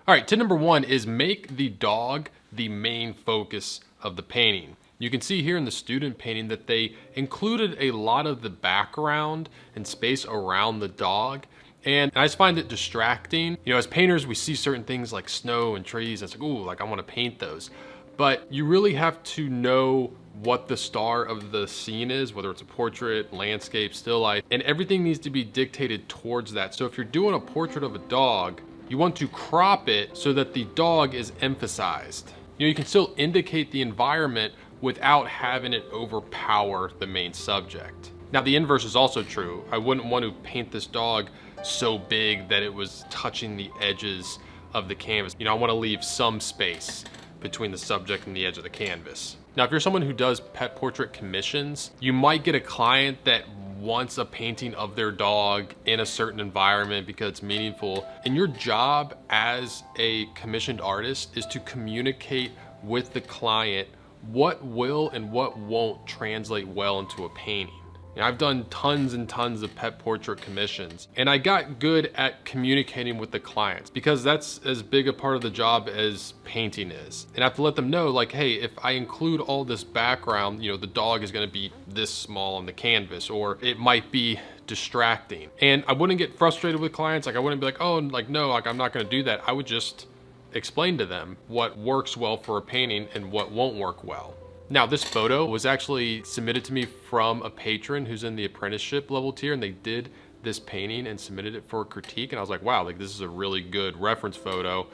All right, tip number 1 is make the dog the main focus of the painting. You can see here in the student painting that they included a lot of the background and space around the dog. And I just find it distracting. You know, as painters, we see certain things like snow and trees. And it's like, ooh, like I want to paint those. But you really have to know what the star of the scene is, whether it's a portrait, landscape, still life, and everything needs to be dictated towards that. So if you're doing a portrait of a dog, you want to crop it so that the dog is emphasized. You know, you can still indicate the environment without having it overpower the main subject. Now the inverse is also true. I wouldn't want to paint this dog so big that it was touching the edges of the canvas. You know, I want to leave some space between the subject and the edge of the canvas. Now, if you're someone who does pet portrait commissions, you might get a client that wants a painting of their dog in a certain environment because it's meaningful. And your job as a commissioned artist is to communicate with the client what will and what won't translate well into a painting. And I've done tons and tons of pet portrait commissions, and I got good at communicating with the clients because that's as big a part of the job as painting is. And I have to let them know, like, hey, if I include all this background, you know, the dog is gonna be this small on the canvas, or it might be distracting. And I wouldn't get frustrated with clients. Like, I wouldn't be like, oh, like, no, like, I'm not gonna do that. I would just explain to them what works well for a painting and what won't work well. Now, this photo was actually submitted to me from a patron who's in the apprenticeship level tier, and they did this painting and submitted it for critique. And I was like, wow, like this is a really good reference photo.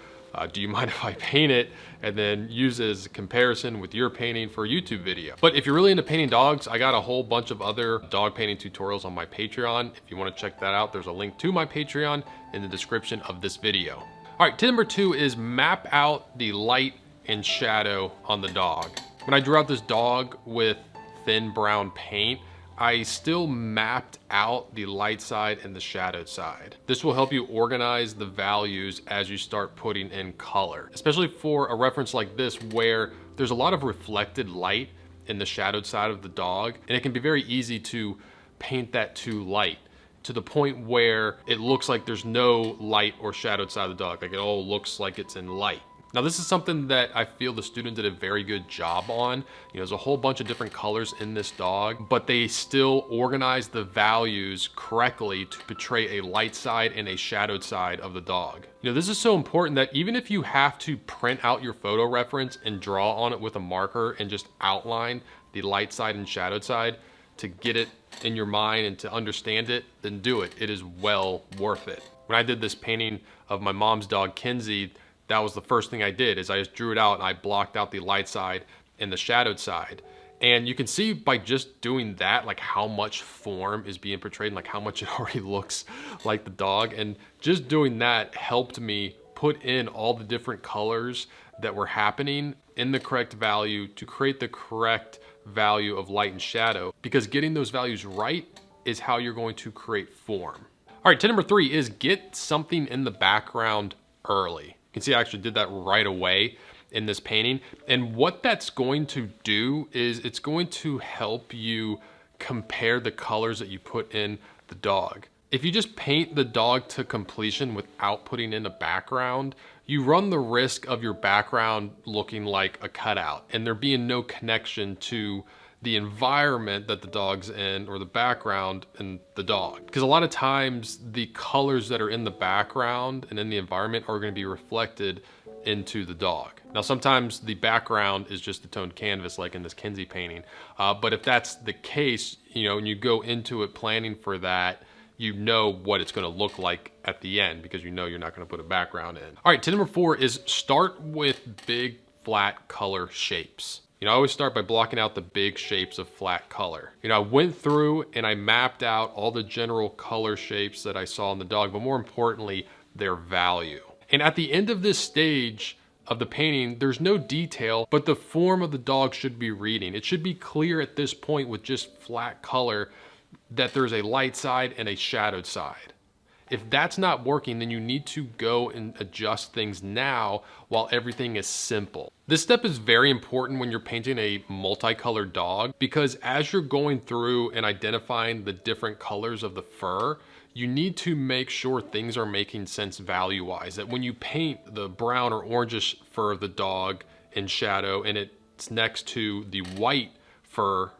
Do you mind if I paint it and then use it as a comparison with your painting for a YouTube video? But if you're really into painting dogs, I got a whole bunch of other dog painting tutorials on my Patreon. If you want to check that out, there's a link to my Patreon in the description of this video. All right, tip number 2 is map out the light and shadow on the dog. When I drew out this dog with thin brown paint, I still mapped out the light side and the shadowed side. This will help you organize the values as you start putting in color, especially for a reference like this where there's a lot of reflected light in the shadowed side of the dog, and it can be very easy to paint that too light to the point where it looks like there's no light or shadowed side of the dog, like it all looks like it's in light. Now, this is something that I feel the student did a very good job on. You know, there's a whole bunch of different colors in this dog, but they still organized the values correctly to portray a light side and a shadowed side of the dog. You know, this is so important that even if you have to print out your photo reference and draw on it with a marker and just outline the light side and shadowed side to get it in your mind and to understand it, then do it. It is well worth it. When I did this painting of my mom's dog, Kinsey, that was the first thing I did, is I just drew it out and I blocked out the light side and the shadowed side. And you can see by just doing that, like how much form is being portrayed and like how much it already looks like the dog. And just doing that helped me put in all the different colors that were happening in the correct value to create the correct value of light and shadow, because getting those values right is how you're going to create form. All right, tip number 3 is get something in the background early. You can see I actually did that right away in this painting. And what that's going to do is it's going to help you compare the colors that you put in the dog. If you just paint the dog to completion without putting in a background, you run the risk of your background looking like a cutout and there being no connection to the environment that the dog's in or the background and the dog. Because a lot of times the colors that are in the background and in the environment are going to be reflected into the dog. Now, sometimes the background is just a toned canvas like in this Kinsey painting. But if that's the case, you know, and you go into it planning for that, you know what it's going to look like at the end because you know you're not going to put a background in. All right, tip number 4 is start with big flat color shapes. You know, I always start by blocking out the big shapes of flat color. You know, I went through and I mapped out all the general color shapes that I saw in the dog, but more importantly, their value. And at the end of this stage of the painting, there's no detail, but the form of the dog should be reading. It should be clear at this point with just flat color that there's a light side and a shadowed side. If that's not working, then you need to go and adjust things now while everything is simple. This step is very important when you're painting a multicolored dog, because as you're going through and identifying the different colors of the fur, you need to make sure things are making sense value-wise. That when you paint the brown or orangish fur of the dog in shadow and it's next to the white fur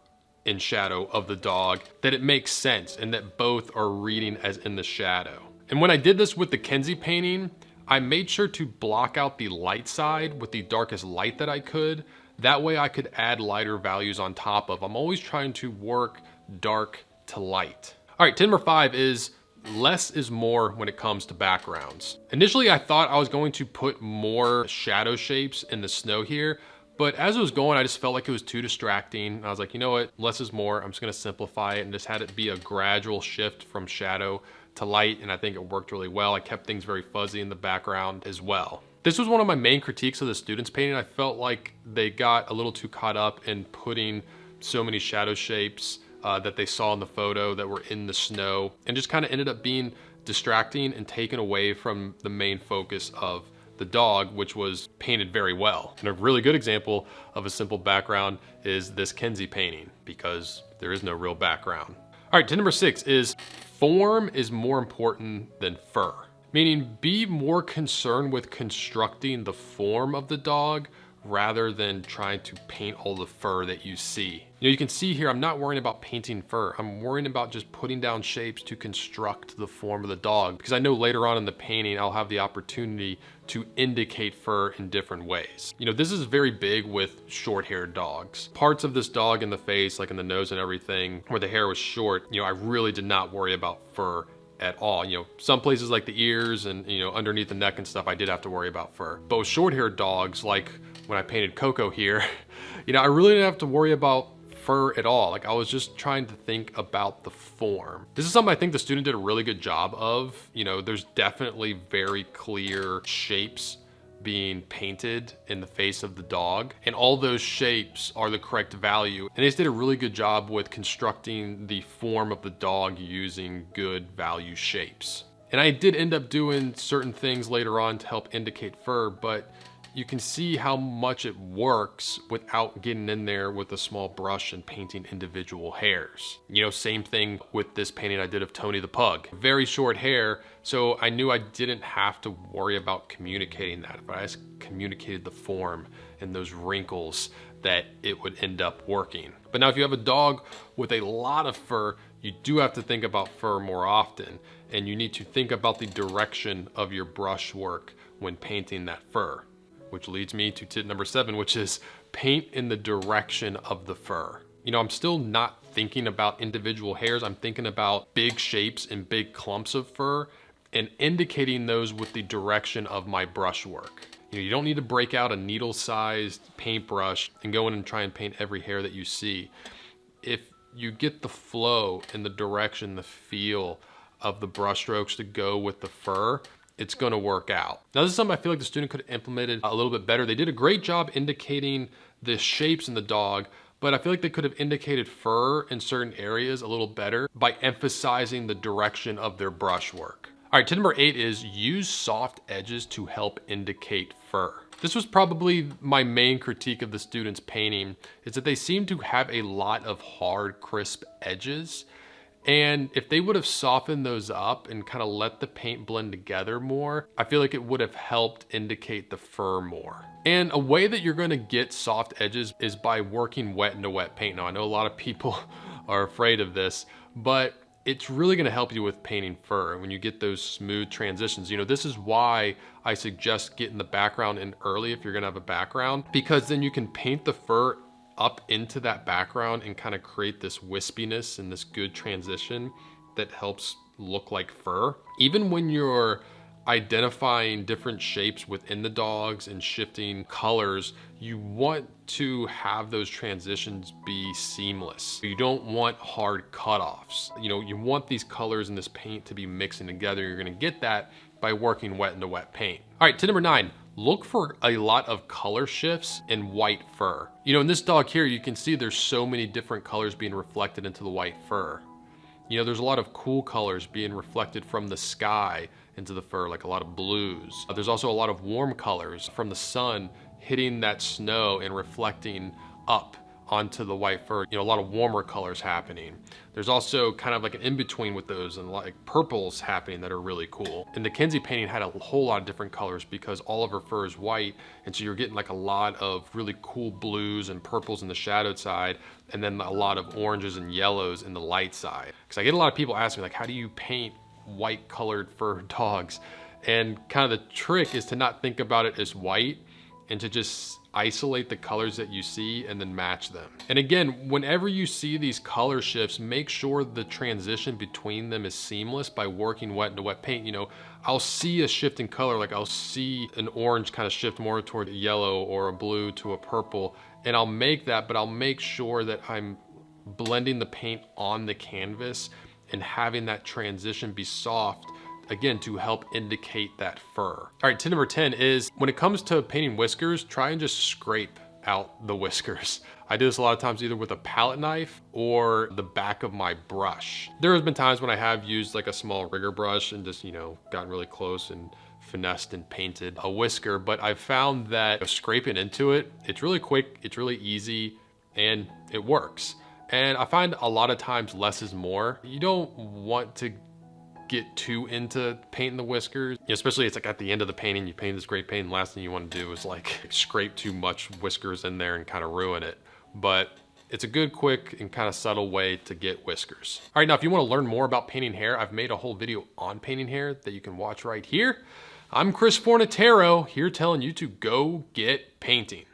in shadow of the dog, that it makes sense and that both are reading as in the shadow. And when I did this with the Kenzie painting, I made sure to block out the light side with the darkest light that I could. That way I could add lighter values on top of. I'm always trying to work dark to light. All right, tip number 5 is less is more when it comes to backgrounds. Initially, I thought I was going to put more shadow shapes in the snow here, but as it was going, I just felt like it was too distracting. I was like, you know what, less is more. I'm just gonna simplify it and just had it be a gradual shift from shadow to light, and I think it worked really well. I kept things very fuzzy in the background as well. This was one of my main critiques of the students' painting. I felt like they got a little too caught up in putting so many shadow shapes that they saw in the photo that were in the snow, and just kind of ended up being distracting and taken away from the main focus of the dog, which was painted very well. And a really good example of a simple background is this Kenzie painting, because there is no real background. All right, tip number 6 is form is more important than fur. Meaning be more concerned with constructing the form of the dog rather than trying to paint all the fur that you see. You can see here, I'm not worrying about painting fur. I'm worrying about just putting down shapes to construct the form of the dog, because I know later on in the painting, I'll have the opportunity to indicate fur in different ways. This is very big with short-haired dogs. Parts of this dog in the face, like in the nose and everything, where the hair was short, I really did not worry about fur at all. Some places like the ears and, underneath the neck and stuff, I did have to worry about fur. But with short-haired dogs, like when I painted Coco here, I really didn't have to worry about fur at all. Like, I was just trying to think about the form. This is something I think the student did a really good job of. There's definitely very clear shapes being painted in the face of the dog, and all those shapes are the correct value. And they just did a really good job with constructing the form of the dog using good value shapes. And I did end up doing certain things later on to help indicate fur, but you can see how much it works without getting in there with a small brush and painting individual hairs. Same thing with this painting I did of Tony the Pug. Very short hair, so I knew I didn't have to worry about communicating that. If I just communicated the form and those wrinkles, that it would end up working. But now if you have a dog with a lot of fur, you do have to think about fur more often, and you need to think about the direction of your brush work when painting that fur. Which leads me to tip number 7, which is paint in the direction of the fur. I'm still not thinking about individual hairs. I'm thinking about big shapes and big clumps of fur and indicating those with the direction of my brush work. You don't need to break out a needle-sized paintbrush and go in and try and paint every hair that you see. If you get the flow and the direction, the feel of the brush strokes to go with the fur, it's gonna work out. Now this is something I feel like the student could have implemented a little bit better. They did a great job indicating the shapes in the dog, but I feel like they could have indicated fur in certain areas a little better by emphasizing the direction of their brush work. All right, tip number 8 is use soft edges to help indicate fur. This was probably my main critique of the students' painting, is that they seem to have a lot of hard, crisp edges. And if they would have softened those up and kind of let the paint blend together more, I feel like it would have helped indicate the fur more. And a way that you're going to get soft edges is by working wet into wet paint. Now, I know a lot of people are afraid of this, but it's really going to help you with painting fur when you get those smooth transitions. This is why I suggest getting the background in early if you're going to have a background, because then you can paint the fur up into that background and kind of create this wispiness and this good transition that helps look like fur. Even when you're identifying different shapes within the dogs and shifting colors, you want to have those transitions be seamless. You don't want hard cutoffs. You want these colors and this paint to be mixing together. You're gonna get that by working wet into wet paint. All right, tip number 9. Look for a lot of color shifts in white fur. In this dog here, you can see there's so many different colors being reflected into the white fur. There's a lot of cool colors being reflected from the sky into the fur, like a lot of blues. There's also a lot of warm colors from the sun hitting that snow and reflecting up onto the white fur. You know, a lot of warmer colors happening. There's also kind of like an in-between with those, and like purples happening that are really cool. And the Kinsey painting had a whole lot of different colors because all of her fur is white, and so you're getting like a lot of really cool blues and purples in the shadowed side, and then a lot of oranges and yellows in the light side. Because I get a lot of people ask me like, how do you paint white colored fur dogs? And kind of the trick is to not think about it as white, and to just isolate the colors that you see and then match them. And again, whenever you see these color shifts, make sure the transition between them is seamless by working wet into wet paint. You know, I'll see a shift in color, like I'll see an orange kind of shift more toward a yellow or a blue to a purple, and I'll make that, but I'll make sure that I'm blending the paint on the canvas and having that transition be soft, again, to help indicate that fur. All right, tip number 10 is when it comes to painting whiskers, try and just scrape out the whiskers. I do this a lot of times either with a palette knife or the back of my brush. There has been times when I have used like a small rigger brush and just, you know, gotten really close and finessed and painted a whisker, but I've found that scraping into it, it's really quick, it's really easy, and it works. And I find a lot of times less is more. You don't want to get too into painting the whiskers, you know, especially it's like at the end of the painting, you paint this great paint, and last thing you want to do is like scrape too much whiskers in there and kind of ruin it. But it's a good, quick, and kind of subtle way to get whiskers. All right, now if you want to learn more about painting hair, I've made a whole video on painting hair that you can watch right here. I'm Chris Fornatero, here telling you to go get painting.